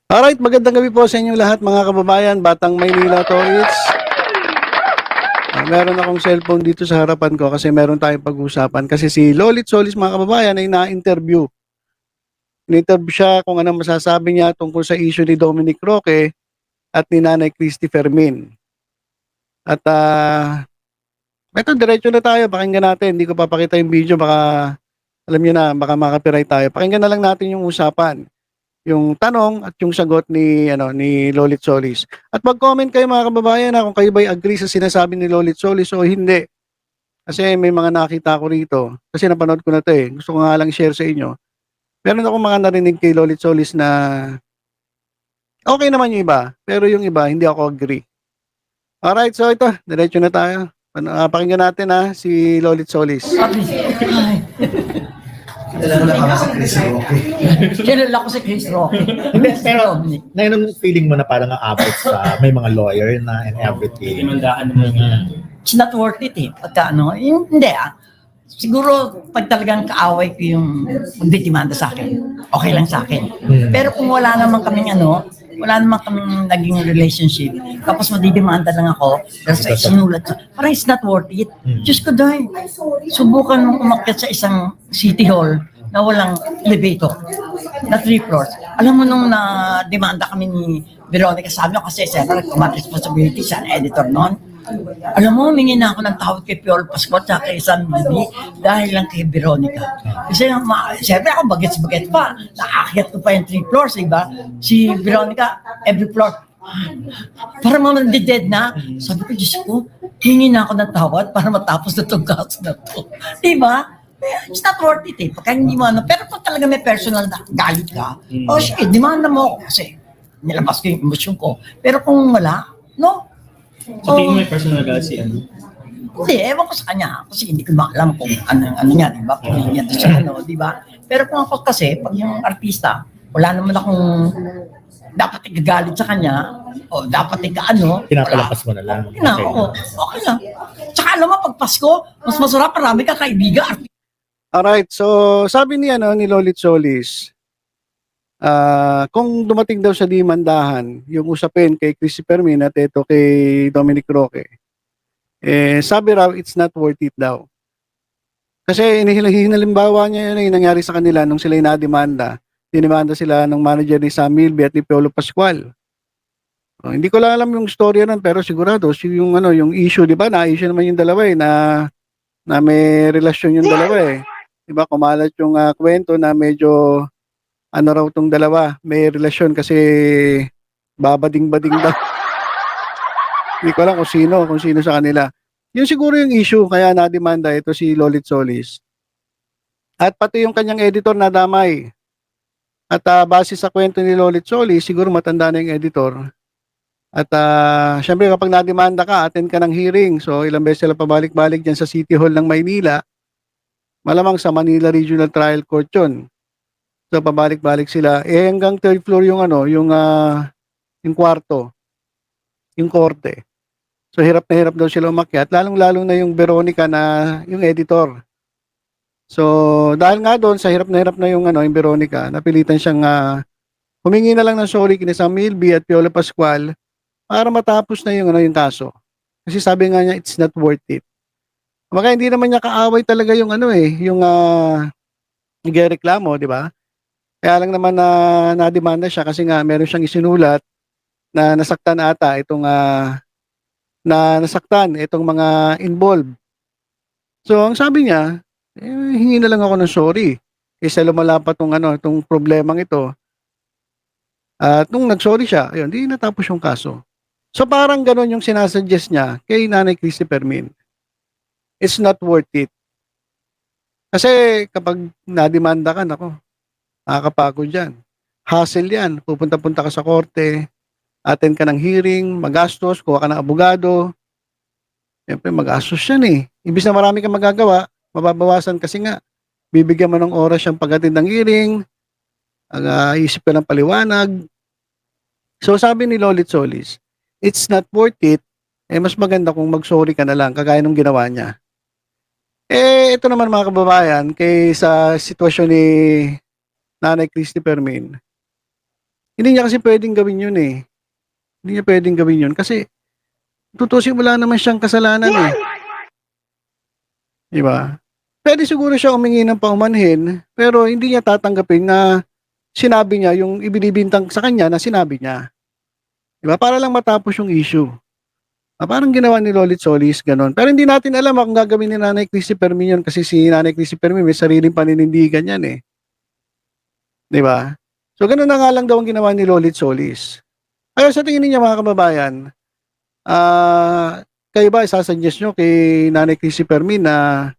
Alright, magandang gabi po sa inyong lahat mga kababayan, Batang Maynila Tolits. Meron akong cellphone dito sa harapan ko kasi meron tayong pag-uusapan kasi si Lolit Solis mga kababayan ay na-interview. In-interview siya kung ano masasabi niya tungkol sa issue ni Dominic Roque at ni Nanay Christy Fermin. At eto, diretso na tayo, pakinggan natin. Hindi ko papakita yung video, baka alam niyo na, baka makapiright tayo. Pakinggan na lang natin yung usapan, yung tanong at yung sagot ni Lolit Solis. At mag-comment kayo mga kababayan kung kayo ba'y agree sa sinasabi ni Lolit Solis o hindi. Kasi may mga nakita ko rito. Kasi napanood ko na 'to eh. Gusto ko nga lang share sa inyo. Meron akong mga narinig kay Lolit Solis na okay naman yung iba, pero yung iba hindi ako agree. Alright, so ito, diretso na tayo. Pakinggan natin si Lolit Solis. Ay, Kilala ka si Chris Roque. kilala ko si Chris Roque. Pero ngayon ang feeling mo na parang aabot sa may mga lawyer na and everything. Limandaan naman yan. It's not worth it eh. Pagka hindi Siguro pag talagang kaaway ko yung magdidemanda sa akin, okay lang sa akin. Pero kung wala naman kaming naging relationship, tapos madidemanda lang ako, dahil sa sinulat, parang it's not worth it. Diyos ko dahil, subukan mong umakyat sa isang city hall na walang elevator, na 3 floors. Alam mo nung na-demanda kami ni Veronica, sabi ko kasi siyempre, responsibility siya, editor noon. Alam mo, humingi na ako ng tawad kay Piolo Pascual at kay San Bibi dahil lang kay Veronica. Kasi siyempre ako bagets-bagets pa. Nakakit ko pa yung 3 floors, diba? Si Veronica, every floor, para mamandided na. Sabi ko, Diyos ko, hingi na ako ng tawad para matapos na itong kaso na ito. Diba? It's not worth it eh. Pagka hindi mo pero kung talaga may personal na galit ka, sige, demanda mo ako kasi nilabas ko yung emosyon ko. Pero kung wala, no. So, tingin mo may personal galit si ano? Hindi, ewan ko sa kanya. Kasi hindi ko maalam kung ano niya, di ba? Kung niya siya di ba? Pero kung ako kasi, pag yung artista, wala naman akong dapat igagalit sa kanya, o dapat Pinapalapas mo na lang. Okay lang. Tsaka alam mo, pag Pasko, mas masarap, marami ka kaibigan. Alright, so sabi ni Lolit Solis, kung dumating daw sa dimandahan yung usapin kay Christy Fermin at ito kay Dominic Roque, sabi raw it's not worth it daw. Kasi hinalimbawa niya yun yung nangyari sa kanila nung sila dinimanda sila ng manager ni Sam Milby at ni Piolo Pascual. Hindi ko lang alam yung storya nun, pero sigurado yung issue, di ba? Na-issue naman yung dalawa na may relasyon yung dalawa eh. Di ba? Kumalat yung kwento na medyo raw tong dalawa, may relasyon kasi babading-bading daw. Hindi ko alam kung sino sa kanila. Yun siguro yung issue, kaya na-demanda ito si Lolit Solis. At pati yung kanyang editor na damay. At base sa kwento ni Lolit Solis, siguro matanda na yung editor. At syempre kapag na-demanda ka, attend ka ng hearing. So ilang beses sila pabalik-balik dyan sa City Hall ng Maynila. Malamang sa Manila Regional Trial Court yun. So pabalik-balik sila. Hanggang 3rd floor yung yung kwarto, yung korte. So hirap daw sila umakyat, lalong-lalo na yung Veronica na yung editor. So dahil nga doon sa hirap na yung Veronica, napilitan siyang humingi na lang ng sorry kina Sam Milby at Piolo Pascual para matapos na yung kaso. Kasi sabi nga niya it's not worth it. Baka hindi naman niya kaaway talaga yung yung nagreklamo, di ba? Kaya lang naman na-demanda siya kasi nga meron siyang isinulat na nasaktan ata itong nasaktan itong mga involved. So ang sabi niya, hingi na lang ako ng sorry. Kaysa lumala pa itong problemang ito. At nung nag-sorry siya, ayun, di natapos yung kaso. So parang ganun yung sinasuggest niya kay Nanay Christy Fermin. It's not worth it. Kasi kapag na-demanda ka, nakakapagod yan. Hassle yan. Pupunta-punta ka sa korte, attend ka ng hearing, magastos, kuha ka ng abogado. Siyempre, magastos yan eh. Imbis na marami kang magagawa, mababawasan kasi nga, bibigyan mo ng oras yung pag-attend ng hearing, isip ka ng paliwanag. So sabi ni Lolit Solis, it's not worth it, mas maganda kung mag-sorry ka na lang, kagaya nung ginawa niya. Ito naman mga kababayan, sa sitwasyon ni Nanay Christy Fermin, Hindi niya kasi pwedeng gawin yun eh. Hindi niya pwedeng gawin yun kasi tutusin wala naman siyang kasalanan eh. Di ba? Pwede siguro siya humingi ng paumanhin, pero hindi niya tatanggapin na sinabi niya yung ibinibintang sa kanya na sinabi niya. Di ba? Para lang matapos yung issue. Parang ginawa ni Lolit Solis, ganon. Pero hindi natin alam kung gagawin ni Nanay Christy Fermin yun kasi si Nanay Christy Fermin may sariling paninindigan yan eh. Di ba? So ganon na nga lang daw ang ginawa ni Lolit Solis. Kaya sa tingin niya mga kababayan, kayo ba isasuggest nyo kay Nanay Christy Fermin na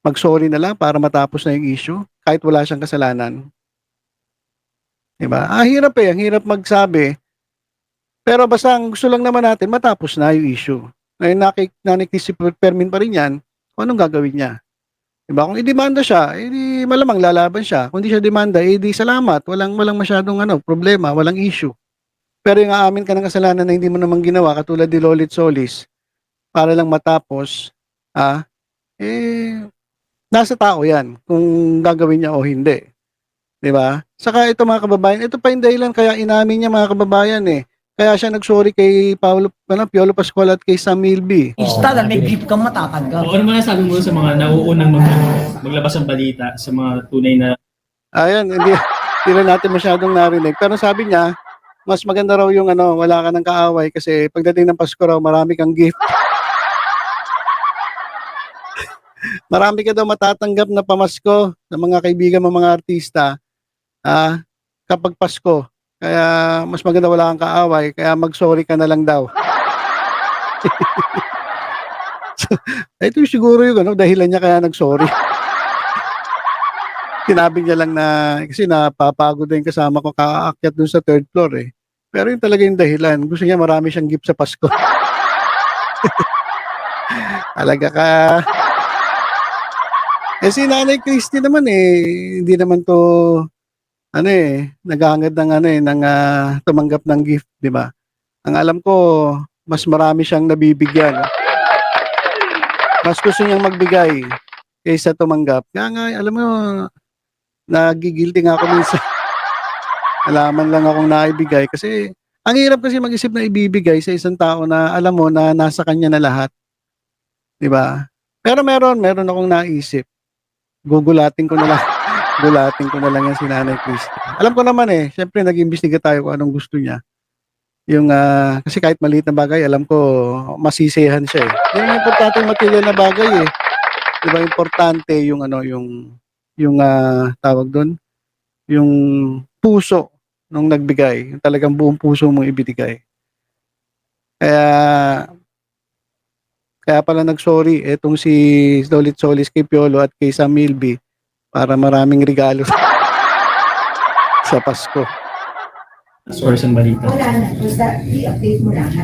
mag-sorry na lang para matapos na yung issue kahit wala siyang kasalanan? Diba? Hirap eh. Ang hirap magsabi. Pero basta ang gusto lang naman natin, matapos na yung issue. Ngayon Nanay Christy Fermin pa rin yan, kung anong gagawin niya. Diba? Kung i-demanda siya, edi malamang lalaban siya. Kung hindi siya demanda, edi salamat. Walang masyadong problema, walang issue. Pero yung aamin ka ng kasalanan na hindi mo naman ginawa, katulad ni Lolit Solis, para lang matapos, nasa tao yan kung gagawin niya o hindi. Diba? Saka ito mga kababayan, ito pa yung dahilan kaya inamin niya mga kababayan eh. Kaya siya nagsorry kay Piolo Pascual at kay Sam Milby. Dahil may gift kang matatanggap. O ano man sabi mo sa mga nauunang maglabas ng balita, sa mga tunay na... Ayan, hindi na natin masyadong narinig. Pero sabi niya, mas maganda raw yung wala ka ng kaaway kasi pagdating ng Pasko raw, marami kang gift. Marami ka daw matatanggap na pamasko sa mga kaibigan mo mga artista kapag Pasko. Kaya mas maganda wala kang kaaway, kaya mag-sorry ka na lang daw. So, ito siguro yung dahilan niya kaya nag-sorry. Sinabi niya lang na, kasi napapagod na yung kasama ko kakaakyat dun sa 3rd floor eh. Pero yun talaga yung dahilan. Gusto niya marami siyang gift sa Pasko. Talaga ka. Si Nanay Christy naman hindi naman to naghahangad ng tumanggap ng gift, di ba? Ang alam ko, mas marami siyang nabibigyan. Mas gusto niyang magbigay kaysa tumanggap. Kaya nga, alam mo, nagigilty nga ako minsan. Alaman lang akong naibigay kasi ang hirap kasi mag-isip na ibibigay sa isang tao na alam mo na nasa kanya na lahat. Di ba? Pero meron akong naisip. Gulatin ko na lang yan si Nanay Christy. Alam ko naman syempre nag-imbestiga tayo kung anong gusto niya. Yung, kasi kahit maliit na bagay, alam ko, masisihan siya eh. Yung importante material na bagay eh. Diba, importante yung tawag doon, yung puso nung nagbigay, yung talagang buong puso mong ibinigay. Kaya pala nag-sorry etong si Lolit Solis kay Piolo at kay Sam Milby para maraming regalo sa Pasko. Source ng balita.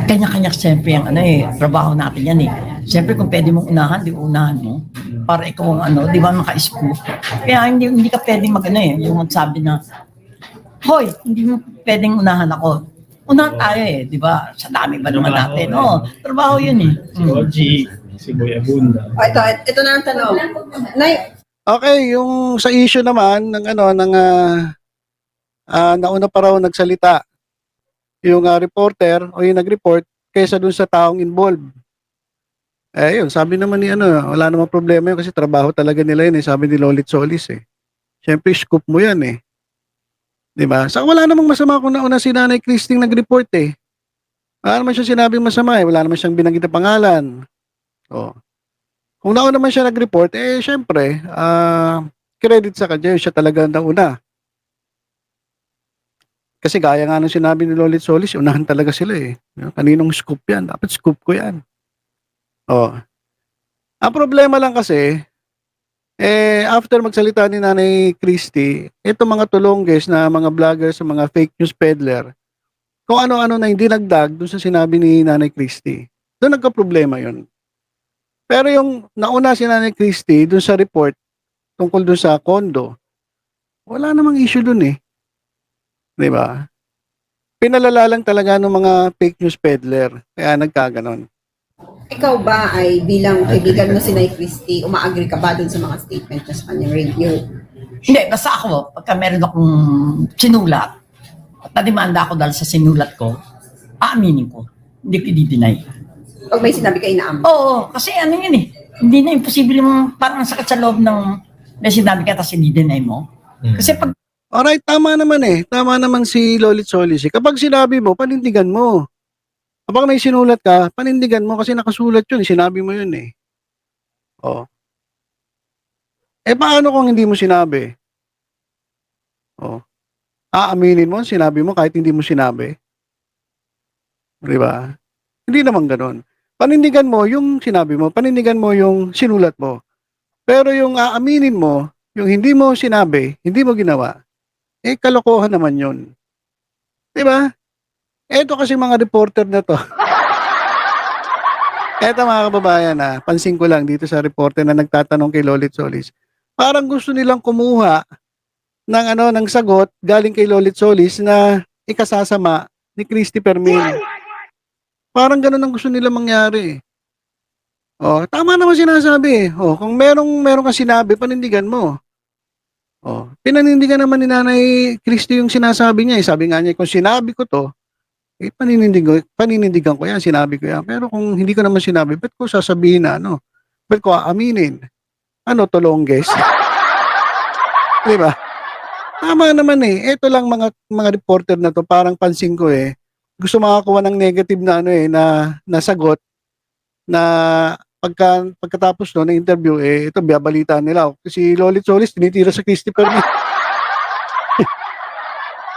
Kanya-kanya siyempre yung trabaho natin yan eh. Siyempre kung pwede mong unahan, di unahan mo. Para ikaw ang di ba maka-scoop. Kaya hindi ka pwedeng yung magsabi na, hoy, hindi mo pwedeng unahan ako. Unahan tayo di ba? Sa dami ba naman natin? Trabaho yun eh. Si Oji, si Boy Abunda. Ito na ang tanong. Nay, Okay, yung sa issue naman ng nauna pa raw nagsalita yung reporter o yung nag-report kaysa dun sa taong involved. Yun, sabi naman ni wala namang problema yun kasi trabaho talaga nila yun sabi ni Lolit Solis Siyempre, scoop mo yan Diba? Saka wala namang masama kung nauna si Nanay Christy nag-report Wala naman siya sinabing masama wala naman siyang binanggit na pangalan. Kung nauna naman siya nag-report, syempre, credit sa kanya, siya talaga nauna. Kasi gaya nga nung sinabi ni Lolit Solis, unahan talaga sila Kaninong scoop yan? Dapat scoop ko yan. Ang problema lang kasi, after magsalita ni Nanay Christy, itong mga tulongges na mga vloggers, mga fake news peddler, kung ano-ano na hindi nagdag dun sa sinabi ni Nanay Christy, doon nagka-problema yun. Pero yung nauna si Nanay Christy dun sa report tungkol dun sa condo, wala namang issue dun Di ba? Pinalala lang talaga ng mga fake news peddler, kaya nagkaganon. ikaw ba ay bilang kaibigan mo si Nay Christy, umaagree ka ba dun sa mga statement niya sa kanyang radio? Hindi, basta ako, pagka meron akong sinulat, at nadimanda ako dahil sa sinulat ko, aaminin ko. Hindi ko i-deny. Pag may sinabi ka, inaam. Oo, kasi ano yun eh. Hindi na imposible mong parang sakit sa loob ng may sinabi ka tapos i-deny mo. Kasi pag Alright, tama naman eh. Tama naman si Lolit Solis. Kapag sinabi mo, panindigan mo. Kapag may sinulat ka, panindigan mo kasi nakasulat yun. Sinabi mo yun eh. Oh. Eh paano kung hindi mo sinabi? Oh. Aaminin mo, sinabi mo kahit hindi mo sinabi. Di ba? Hindi naman ganun. Panindigan mo yung sinabi mo, panindigan mo yung sinulat mo. Pero yung aaminin mo, yung hindi mo sinabi, hindi mo ginawa, eh kalokohan naman yun. Di ba? Eto kasi mga reporter na to. Eto mga kababayan pansin ko lang dito sa reporter na nagtatanong kay Lolit Solis. Parang gusto nilang kumuha ng sagot galing kay Lolit Solis na ikasasama ni Christy Fermin. Parang ganun ang gusto nila mangyari. Oh, tama naman sinasabi. Oh, kung merong ka sinabi, panindigan mo. Oh, pinanindigan naman ni Nanay Christy yung sinasabi niya. Sabi nga niya, kung sinabi ko to, paninindigan ko yan, sinabi ko yan. Pero kung hindi ko naman sinabi, ba't ko sasabihin na ba't ko aaminin? To longest? Di ba? Tama naman eh. Ito lang mga reporter na to, parang pansin ko eh. Gusto makakuha ng negative na na sagot na pagkatapos ng interview ito biyabalitaan nila. Si Lolit Solis tinitira sa Christopher.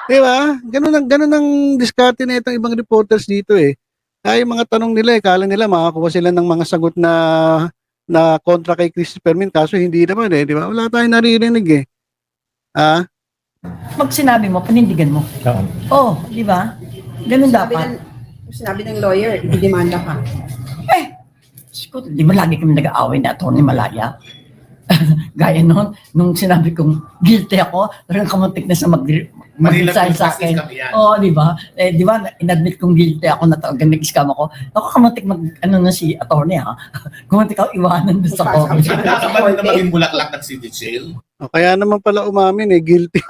Di ba? Ganun ang diskarte na itong ibang reporters dito eh. Kaya yung mga tanong nila kala nila makakuha sila ng mga sagot na kontra kay Christopher Min, kaso hindi naman eh, di ba? Wala tayong naririnig eh. pag sinabi mo, panindigan mo. Oo, di ba? Ganun dapat. Sinabi ng lawyer, ididemanda ka. Di ba lagi kami nag-aaway na Atty. Malaya? Gaya nung sinabi kong guilty ako, parang kamuntik na sa mag-resign sa akin. Oo, di ba? Di ba, inadmit kong guilty ako na talagang nag-scam ako. Ako kamuntik na si attorney ha. Kamuntik ako iwanan doon sa cover. Nakakabalik na maging bulaklak ng city jail. Kaya naman pala umamin guilty.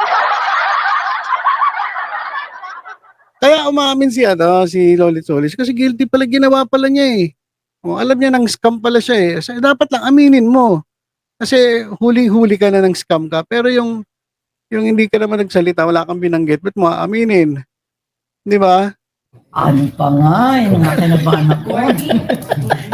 Kaya umamin si Lolit Solis kasi guilty pala ginawa pala niya eh. Alam niya nang scam pala siya eh. So, dapat lang aminin mo. Kasi huling-huli ka na ng scam ka. Pero yung hindi ka naman nagsalita, wala kang binanggit, ba't mo aminin? Di ba? Ano pa nga, yung mga kinabahan ako.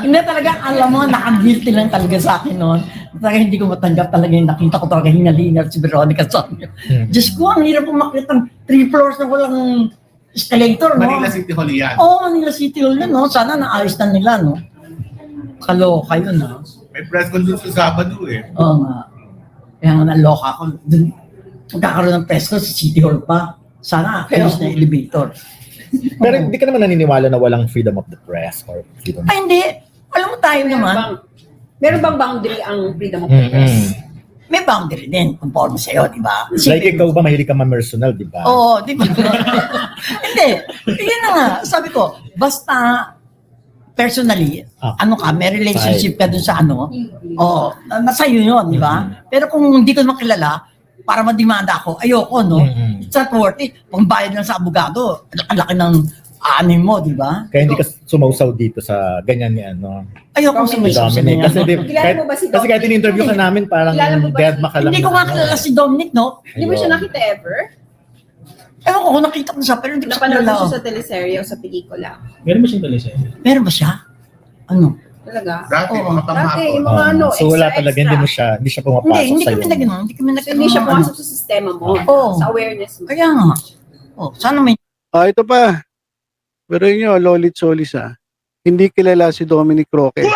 Hindi talaga, alam mo, naka-guilty lang talaga sa akin noon. Talaga hindi ko matanggap talaga yung nakita ko talaga hinalinar si Veronica Sanyo. Diyos ko, ang hirap umakit ng 3 floors na walang escalator, no? Manila City Hall yan. Oo, Manila City Hall yun, no? Sana naayos na nila, no? Kaloka yun, no? May press conference sa Sabado eh. Oo nga. Kaya nga naloka ako. Dun, magkakaroon ng press ko sa City Hall pa. Sana ayos na yung elevator. Pero hindi ka naman naniniwala na walang freedom of the press or freedom Ay, hindi. Alam mo tayo naman. Meron bang boundary ang freedom of the press? May boundary din, conforme sa'yo, di ba? Like ikaw ba mahilig ka ma-personal, di ba? Oo, di ba? Hindi. Yun na nga. Sabi ko, basta personally, may relationship ka dun sa oo, nasa iyo yun, di ba? Pero kung hindi ko naman kilala, para madimanda ako, ayoko, no? It's not worth it. Pangbayad lang sa abogado, ang laki ng aanin mo, di ba? Kaya hindi ka sumausaw dito sa ganyan ni Ayoko sumisaw sa Dominic. Kasi, ganyan. Kilala mo ba si kasi kahit Dominic? in-interview ka namin, parang Kilala mo ba dead si- maka lang. Hindi ko nga kilala si Dominic, no? Hindi mo siya nakita ever? Ewan ko kung nakita ko siya, pero hindi ko siya Napanood kilala. mo siya sa teleserye o sa pelikula. Meron ba siyang teleserye? Meron ba siya? Ano? Talaga? Dati, Oo. mga Dati, yung tamako. mga So wala talaga, hindi siya Hindi, pumapasok hindi sa'yo. kami nag-ano. Hindi kami So, hindi siya nag-ano. pumasok sa sistema mo. Oo. Sa awareness mo. Kaya nga. Sana may Ito pa. Pero yun Lolit Solis hindi kilala si Dominic Roque.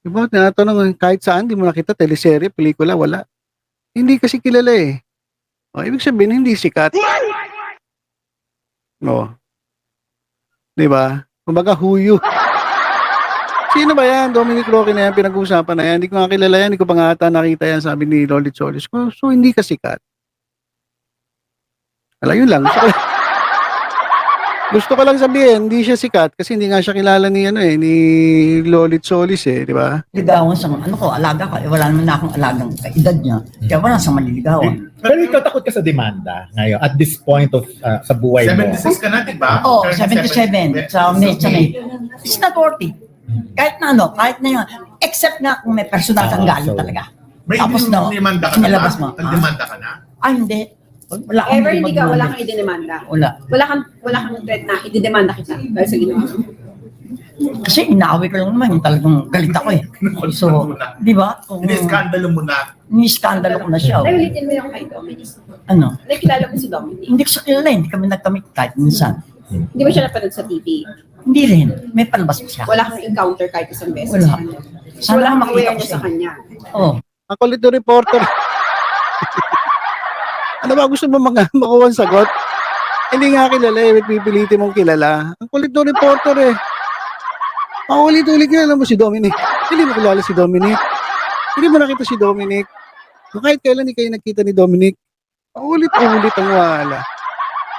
Diba, tinatanong kahit saan, di mo nakita, teleserye, pelikula, wala. Hindi kasi kilala eh. Ibig sabihin, hindi sikat. Diba? Kumbaga, huyo. Sino ba yan? Dominic Roque na yan, pinag-uusapan na yan. Hindi ko nga kilala yan, hindi ko pa nga ata nakita yan, sabi ni Lolit Solis. So, hindi ka sikat. Yun lang. Gusto ko lang sabihin, hindi siya sikat kasi hindi nga siya kilala ni ni Lolit Solis di ba? Ligawan sa ano ko, alaga ko. Wala naman na akong alagang edad niya. Kaya wala sa maliligawan. Pero ikaw takot ka sa demanda ngayon at this point of sa buhay mo. 76 ka na, di ba? Oh, Turning 77 sa May. It's not worth it. Kahit na kahit na yun. Except nga kung may personal kang galit so, talaga. May Tapos demanda ka na inilabas ba? mo. Nagdemanda ka na? Ay, hindi. Wala akong Ever hindi ka, demanda. wala kang ididemanda. Wala. Wala kang threat na ididemanda kita dahil sa ginawa mo. Kasi inaaway ko lang naman, yung talagang galit ako eh. So, di ba? Kung Ini-skandalo mo na. ni-skandalo ko na siya. Ay, ulitin mo yung kay Dominic. Ano? Nakilala mo si Dominic. Hindi ko siya kilala, hindi kami nagkamit kahit minsan. Hindi mo siya napanood sa TV. Hindi rin. May palabas pa siya. Wala kang encounter kahit isang beses. Wala. So, wala kang makita ko awareness siya. sa kanya. Oh. Ang kulit ng reporter. Ano ba, gusto mo makuha ang sagot? Hindi nga kilala pipilitin mong kilala. Ang kulit ng reporter Paulit-ulit kilala mo si Dominic. Hindi mo kilala si Dominic. Hindi mo nakita si Dominic. No, kahit kailan hindi kayo nakita ni Dominic. Paulit-ulit ang wala.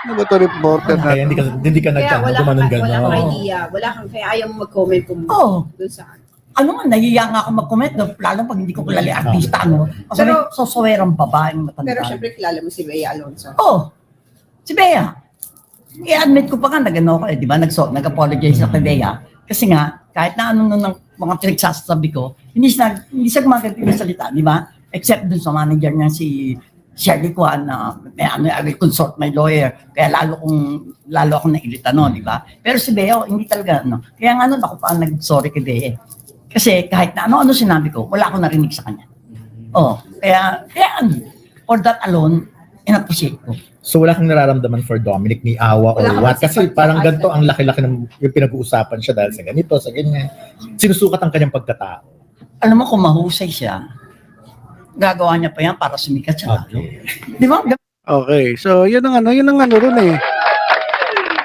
Ano ba ito reporter na? Kaya hindi ka Kaya wala kang, gumanon wala kang gano'n. idea. Wala kang, kaya ayaw mo mag-comment kung Oh. doon sa Ano nga, nahiya nga ako mag-comment, no? Lalo pag hindi ko kilala yung artista, no? Kasi Pero- sosawerang babaeng matanda. Pero syempre kilala mo si Rhea Alonso. Oh, si Bea. I-admit ko pa nga, nag-ano ko di ba? Nag-apologize sa kay Bea. Kasi nga, kahit na ano ng mga pinagsasabi ko, hindi siya gumaganti ng salita, di ba? Except dun sa manager niya si Shirley Kwan na I will consult my lawyer. Kaya lalo akong nailita no, di ba? Pero si Bea, hindi talaga, no. Kaya nga nun, ako pa nag-sorry kay Bea. Kasi kahit na ano sinabi ko, wala akong narinig sa kanya. Oh, kaya for that alone, in-appreciate ko. So wala kang nararamdaman for Dominic ni awa or Wala kang what? Kasi masipag parang sa ganito ang laki-laki ng yung pinag-uusapan siya dahil sa ganito, sa ganyan. Sinusukat ang kanyang pagkatao. Alam mo kung mahusay siya, gagawa niya pa yan para sumikat siya. Okay. Di ba? Okay, so yun ang ano ron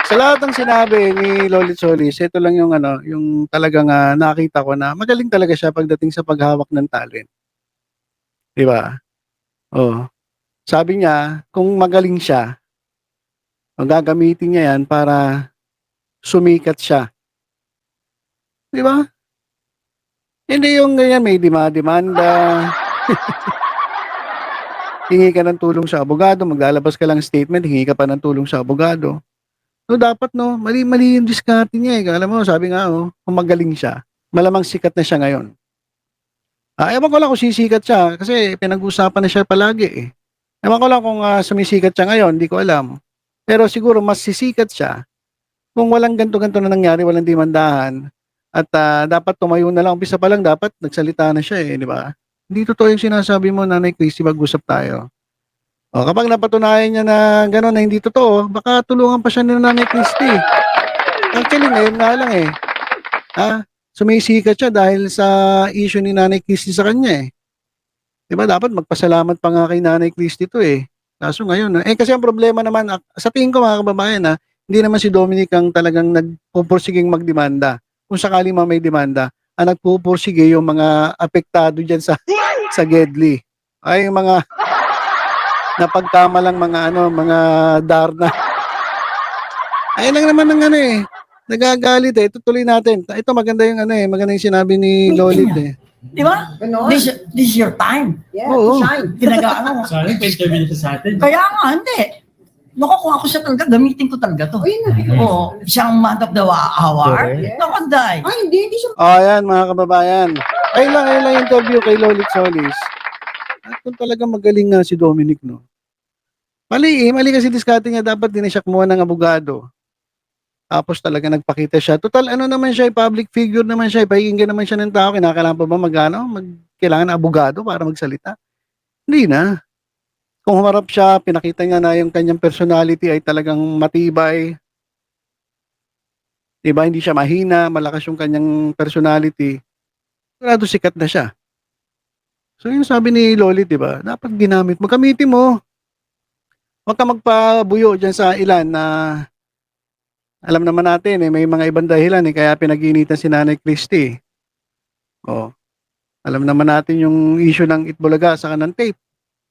Sa lahat ng sinabi ni Lolit Solis, ito lang yung yung talagang nakita ko na magaling talaga siya pagdating sa paghawak ng talent. 'Di ba? Oh. Sabi niya, kung magaling siya, gagamitin niya 'yan para sumikat siya. 'Di ba? Hindi yung ganyan may demanda. Hingi ka ng tulong sa abogado, maglalabas ka lang statement, hingi ka pa ng tulong sa abogado. No, dapat mali-mali yung diskarte niya Alam mo, sabi nga kung magaling siya, malamang sikat na siya ngayon. Ewan ko lang kung sisikat siya kasi pinag-usapan na siya palagi Ewan ko lang kung sumisikat siya ngayon, hindi ko alam. Pero siguro mas sisikat siya kung walang ganto-ganto na nangyari, walang demandahan at dapat tumayo na lang. Umpisa pa lang dapat nagsalita na siya di ba? Hindi totoo yung sinasabi mo, Nanay Christy, mag-usap tayo. Kapag napatunayan niya na gano'n na hindi totoo, baka tulungan pa siya ni Nanay Christy. Actually, ngayon nga lang sumisikat siya dahil sa issue ni Nanay Christy sa kanya Diba, dapat magpasalamat pa nga kay Nanay Christy to Kaso ngayon, kasi ang problema naman, sa tingin ko mga kababayan hindi naman si Dominic ang talagang nagpupursiging magdemanda. Kung sakali may demanda, ang nagpupursige yung mga apektado dyan sa Gedli. Ay, yung mga napagkamalang mga Darna. Ayun lang naman ng nagagalit tutuloy natin. Ito maganda yung maganda yung sinabi ni Lolit Di ba? Ganon. This is your time. Yeah, Oo. shine. Ginagaan mo. Sayang, pa-interview niya sa atin. Kaya nga, hindi. Naku, kung ako siya talaga, gamitin ko talaga to. Ayun na. Oo, siyang man of the hour. Correct. Naku, day. Ay, hindi siya. Ayan mga kababayan. Ayun lang interview kay Lolit Solis. At kung talagang magaling nga si Dominic, no? Mali kasi diskarte niya, dapat din siya kumuha ng abogado. Tapos talaga nagpakita siya. Total, naman siya, public figure naman siya, pakinggan naman siya ng tao. Kinakailangan pa ba kailangan ng abogado para magsalita? Hindi na. Kung humarap siya, pinakita niya na yung kanyang personality ay talagang matibay. Diba, hindi siya mahina, malakas yung kanyang personality. Sigurado sikat na siya. So yung sabi ni Lolit, diba, dapat ginamit mo. Gamitin mo. Huwag ka magpabuyo dyan sa ilan na alam naman natin may mga ibang dahilan kaya pinag-iinitan si Nanay Christy. Alam naman natin yung issue ng Itbulaga sa kanang tape.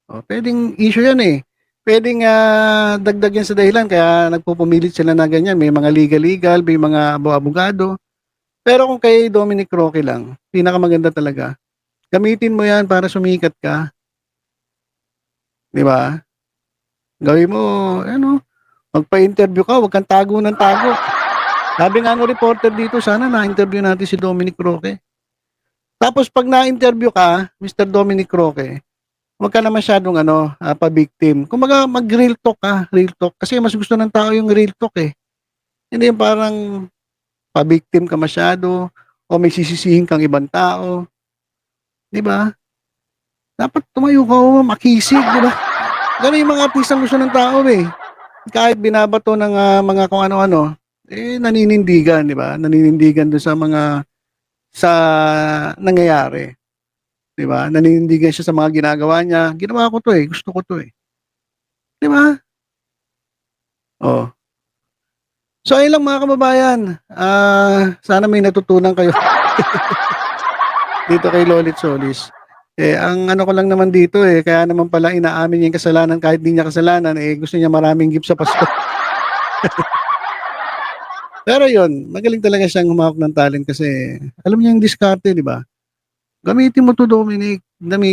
Pwedeng issue yan pwedeng dagdag yan sa dahilan kaya nagpupumilit sila na ganyan. May mga legal, may mga abogado. Pero kung kay Dominic Roque lang, pinakamaganda talaga. Gamitin mo yan para sumikat ka. Di ba? Gawin mo, magpa-interview ka, huwag kang tago ng tago. Sabi nga ng reporter dito, sana na-interview natin si Dominic Roque. Tapos pag na-interview ka, Mr. Dominic Roque, huwag ka na masyadong pa-victim. Kumbaga mag-real talk ka, real talk. Kasi mas gusto ng tao yung real talk eh. Hindi yung parang pa-victim ka masyado o may sisisihin kang ibang tao. Di ba? Dapat tumayo ka o makisig, di ba? Ganun yung mga artistang gusto ng tao eh. Kahit binabato ng mga kung ano-ano, naninindigan, di ba? Naninindigan doon sa nangyayari. Di ba? Naninindigan siya sa mga ginagawa niya. Ginawa ko to eh. Gusto ko to eh. Di ba? Oh. So, ayun lang mga kababayan. Sana may natutunan kayo. Dito kay Lolit Solis. Ang ano ko lang naman dito kaya naman pala inaamin niya yung kasalanan kahit di niya kasalanan, gusto niya maraming gift sa Pasko. Pero yun, magaling talaga siyang humawak ng talent kasi alam niya yung diskarte, di ba? Gamitin mo to, Dominic.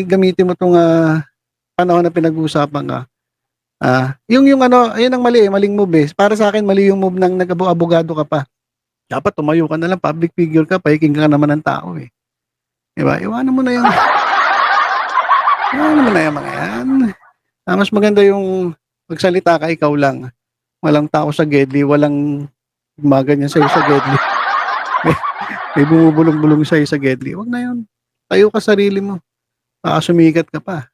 Gamitin mo tong panahon na pinag-uusapan ka. Yung ayun ang mali, maling move eh. Para sa akin, mali yung move ng nag-abogado ka pa. Dapat tumayo ka na lang, public figure ka, pahiking ka naman ng tao eh. Di ba? Iwanan mo na yung mga yan. Mas maganda yung magsalita ka, ikaw lang. Walang tao sa Gedli, walang gumaganyan sa'yo sa Gedli. may bumubulong-bulong sa'yo sa Gedli. Huwag na yun. Tayo ka sarili mo. Baka sumikat ka pa.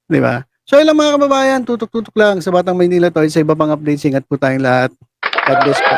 Di ba? So, ilang mga kababayan, tutok-tutok lang sa Batang Maynila to. Sa iba pang updates, ingat po tayong lahat. God bless po.